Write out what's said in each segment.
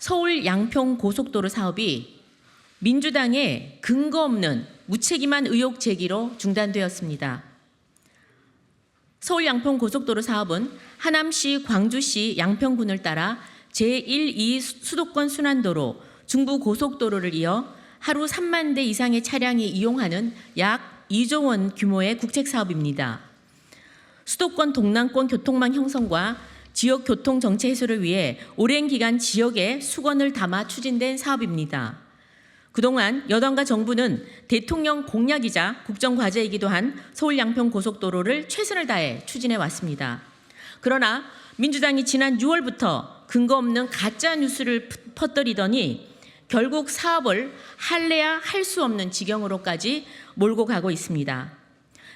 서울 양평 고속도로 사업이 민주당의 근거 없는 무책임한 의혹 제기로 중단되었습니다. 서울 양평 고속도로 사업은 하남시, 광주시 양평군을 따라 제1, 2 수도권 순환도로 중부 고속도로를 이어 하루 3만 대 이상의 차량이 이용하는 약 2조 원 규모의 국책사업입니다. 수도권 동남권 교통망 형성과 지역 교통 정체 해소를 위해 오랜 기간 지역에 수건을 담아 추진된 사업입니다. 그동안 여당과 정부는 대통령 공약이자 국정과제이기도 한 서울 양평 고속도로를 최선을 다해 추진해 왔습니다. 그러나 민주당이 지난 6월부터 근거 없는 가짜 뉴스를 퍼뜨리더니 결국 사업을 할래야 할 수 없는 지경으로까지 몰고 가고 있습니다.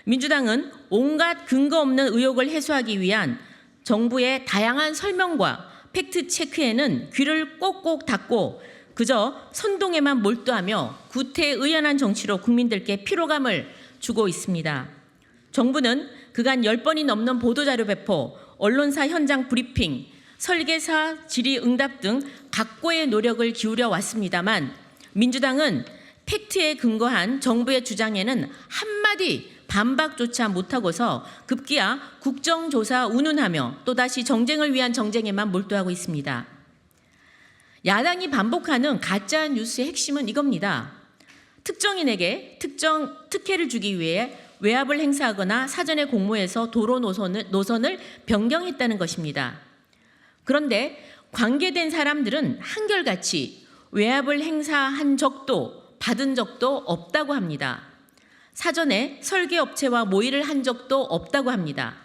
민주당은 온갖 근거 없는 의혹을 해소하기 위한 정부의 다양한 설명과 팩트 체크에는 귀를 꼭꼭 닫고 그저 선동에만 몰두하며 구태의연한 정치로 국민들께 피로감을 주고 있습니다. 정부는 그간 10번이 넘는 보도자료 배포, 언론사 현장 브리핑, 설계사 질의응답 등 각고의 노력을 기울여 왔습니다만 민주당은 팩트에 근거한 정부의 주장에는 한마디 반박조차 못하고서 급기야 국정조사 운운하며 또다시 정쟁을 위한 정쟁에만 몰두하고 있습니다. 야당이 반복하는 가짜 뉴스의 핵심은 이겁니다. 특정인에게 특혜를 주기 위해 외압을 행사하거나 사전에 공모해서 도로 노선을 변경했다는 것입니다. 그런데 관계된 사람들은 한결같이 외압을 행사한 적도 받은 적도 없다고 합니다. 사전에 설계업체와 모의를 한 적도 없다고 합니다.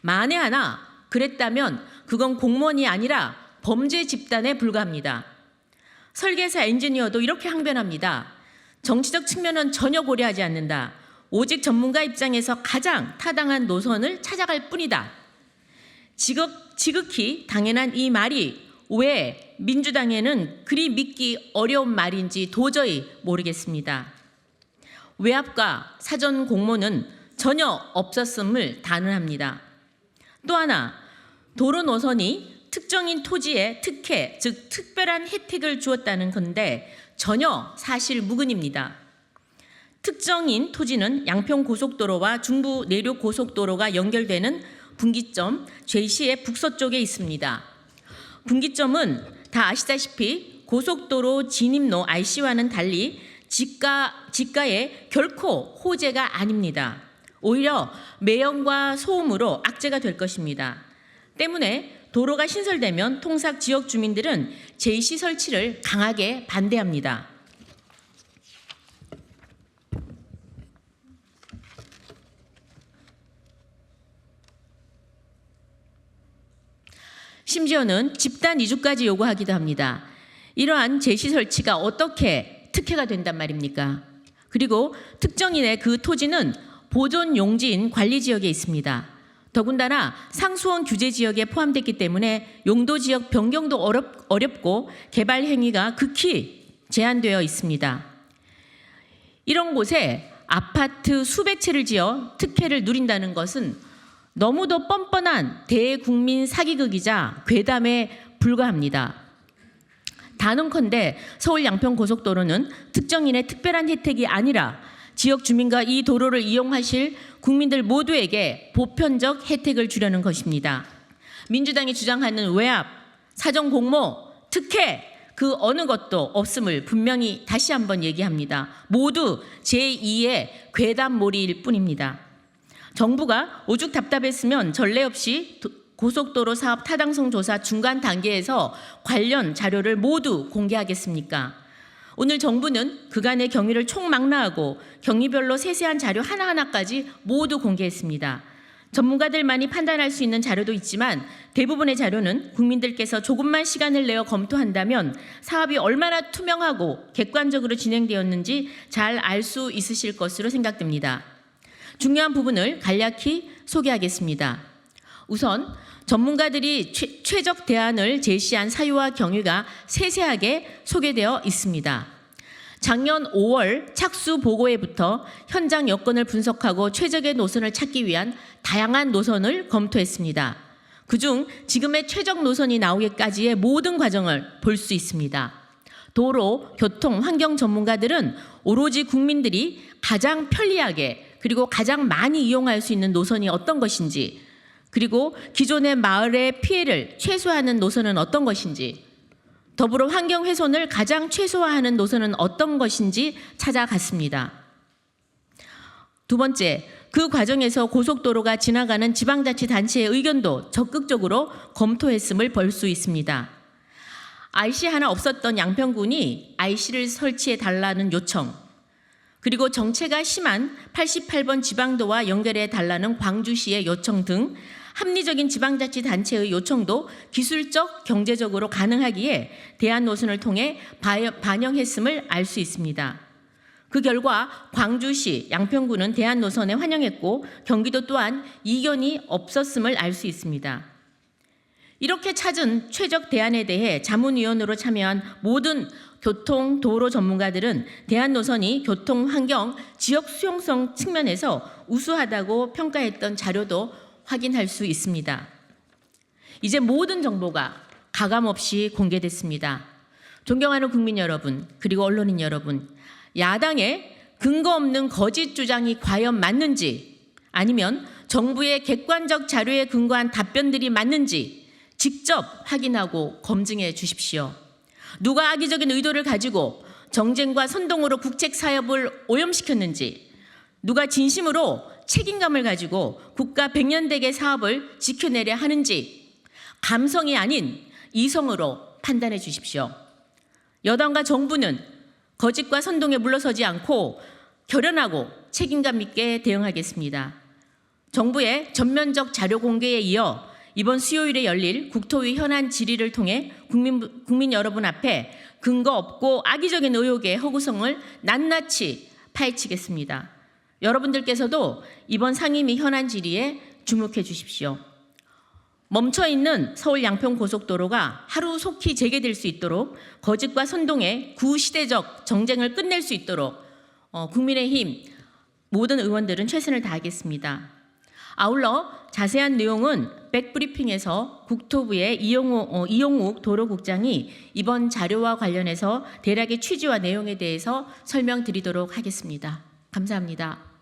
만에 하나 그랬다면 그건 공무원이 아니라 범죄 집단에 불과합니다. 설계사 엔지니어도 이렇게 항변합니다. 정치적 측면은 전혀 고려하지 않는다. 오직 전문가 입장에서 가장 타당한 노선을 찾아갈 뿐이다. 지극히 당연한 이 말이 왜 민주당에는 그리 믿기 어려운 말인지 도저히 모르겠습니다. 외압과 사전 공모는 전혀 없었음을 단언합니다. 또 하나, 도로 노선이 특정인 토지에 특혜, 즉 특별한 혜택을 주었다는 건데 전혀 사실 무근입니다. 특정인 토지는 양평 고속도로와 중부 내륙 고속도로가 연결되는 분기점 제시의 북서쪽에 있습니다. 분기점은 다 아시다시피 고속도로 진입로 IC와는 달리 지가에 결코 호재가 아닙니다. 오히려 매연과 소음으로 악재가 될 것입니다. 때문에 도로가 신설되면 통삭 지역 주민들은 제시 설치를 강하게 반대합니다. 심지어는 집단 이주까지 요구하기도 합니다. 이러한 제시 설치가 어떻게 특혜가 된단 말입니까? 그리고 특정인의 그 토지는 보존 용지인 관리지역에 있습니다. 더군다나 상수원 규제 지역에 포함됐기 때문에 용도 지역 변경도 어렵고 개발 행위가 극히 제한되어 있습니다. 이런 곳에 아파트 수백 채를 지어 특혜를 누린다는 것은 너무도 뻔뻔한 대국민 사기극이자 괴담에 불과합니다. 단언컨대 서울 양평 고속도로는 특정인의 특별한 혜택이 아니라 지역 주민과 이 도로를 이용하실 국민들 모두에게 보편적 혜택을 주려는 것입니다. 민주당이 주장하는 외압, 사전 공모, 특혜 그 어느 것도 없음을 분명히 다시 한번 얘기합니다. 모두 제2의 괴담몰이일 뿐입니다. 정부가 오죽 답답했으면 전례 없이 고속도로 사업 타당성 조사 중간 단계에서 관련 자료를 모두 공개하겠습니까? 오늘 정부는 그간의 경위를 총망라하고 경위별로 세세한 자료 하나하나까지 모두 공개했습니다. 전문가들만이 판단할 수 있는 자료도 있지만 대부분의 자료는 국민들께서 조금만 시간을 내어 검토한다면 사업이 얼마나 투명하고 객관적으로 진행되었는지 잘 알 수 있으실 것으로 생각됩니다. 중요한 부분을 간략히 소개하겠습니다. 우선 전문가들이 최적 대안을 제시한 사유와 경위가 세세하게 소개되어 있습니다. 작년 5월 착수 보고회부터 현장 여건을 분석하고 최적의 노선을 찾기 위한 다양한 노선을 검토했습니다. 그중 지금의 최적 노선이 나오기까지의 모든 과정을 볼 수 있습니다. 도로, 교통, 환경 전문가들은 오로지 국민들이 가장 편리하게 그리고 가장 많이 이용할 수 있는 노선이 어떤 것인지, 그리고 기존의 마을의 피해를 최소화하는 노선은 어떤 것인지, 더불어 환경 훼손을 가장 최소화하는 노선은 어떤 것인지 찾아갔습니다. 두 번째, 그 과정에서 고속도로가 지나가는 지방자치단체의 의견도 적극적으로 검토했음을 볼 수 있습니다. IC 하나 없었던 양평군이 IC를 설치해 달라는 요청, 그리고 정체가 심한 88번 지방도와 연결해 달라는 광주시의 요청 등 합리적인 지방자치단체의 요청도 기술적, 경제적으로 가능하기에 대안노선을 통해 반영했음을 알 수 있습니다. 그 결과 광주시, 양평군은 대안노선에 환영했고 경기도 또한 이견이 없었음을 알 수 있습니다. 이렇게 찾은 최적 대안에 대해 자문위원으로 참여한 모든 교통, 도로 전문가들은 대안노선이 교통, 환경, 지역 수용성 측면에서 우수하다고 평가했던 자료도 확인할 수 있습니다. 이제 모든 정보가 가감없이 공개됐습니다. 존경하는 국민 여러분, 그리고 언론인 여러분, 야당의 근거 없는 거짓 주장이 과연 맞는지, 아니면 정부의 객관적 자료에 근거한 답변들이 맞는지 직접 확인하고 검증해 주십시오. 누가 악의적인 의도를 가지고 정쟁과 선동으로 국책 사업을 오염시켰는지, 누가 진심으로 책임감을 가지고 국가 백년대계 사업을 지켜내려 하는지 감성이 아닌 이성으로 판단해 주십시오. 여당과 정부는 거짓과 선동에 물러서지 않고 결연하고 책임감 있게 대응하겠습니다. 정부의 전면적 자료 공개에 이어 이번 수요일에 열릴 국토위 현안 질의를 통해 국민 여러분 앞에 근거 없고 악의적인 의혹의 허구성을 낱낱이 파헤치겠습니다. 여러분들께서도 이번 상임위 현안 질의에 주목해 주십시오. 멈춰있는 서울 양평 고속도로가 하루속히 재개될 수 있도록 거짓과 선동의 구시대적 정쟁을 끝낼 수 있도록 국민의힘 모든 의원들은 최선을 다하겠습니다. 아울러 자세한 내용은 백브리핑에서 국토부의 이용욱 도로국장이 이번 자료와 관련해서 대략의 취지와 내용에 대해서 설명드리도록 하겠습니다. 감사합니다.